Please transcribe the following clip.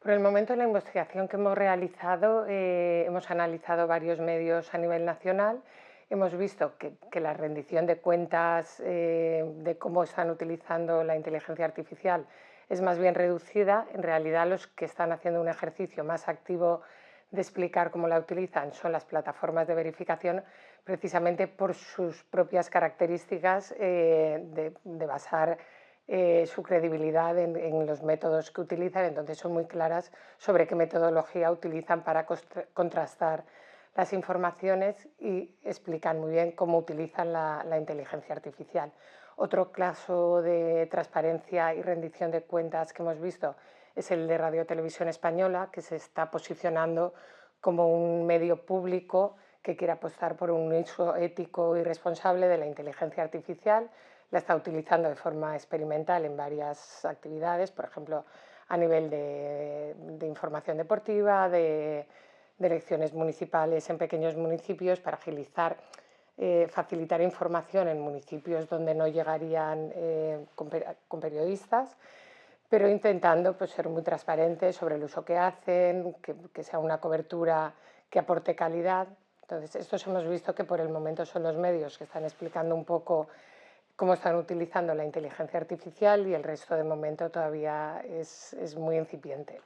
Por el momento, en la investigación que hemos realizado, hemos analizado varios medios a nivel nacional. Hemos visto que la rendición de cuentas de cómo están utilizando la inteligencia artificial es más bien reducida. En realidad, los que están haciendo un ejercicio más activo de explicar cómo la utilizan son las plataformas de verificación, precisamente por sus propias características de basar su credibilidad en los métodos que utilizan. Entonces son muy claras sobre qué metodología utilizan para contrastar las informaciones y explican muy bien cómo utilizan la inteligencia artificial. Otro caso de transparencia y rendición de cuentas que hemos visto es el de Radio Televisión Española, que se está posicionando como un medio público que quiere apostar por un uso ético y responsable de la inteligencia artificial. La está utilizando de forma experimental en varias actividades, por ejemplo, a nivel de información deportiva, de elecciones municipales en pequeños municipios para agilizar, facilitar información en municipios donde no llegarían con periodistas, pero intentando pues, ser muy transparentes sobre el uso que hacen, que sea una cobertura que aporte calidad. Entonces, estos hemos visto que por el momento son los medios que están explicando un poco cómo están utilizando la inteligencia artificial y el resto de momento todavía es muy incipiente.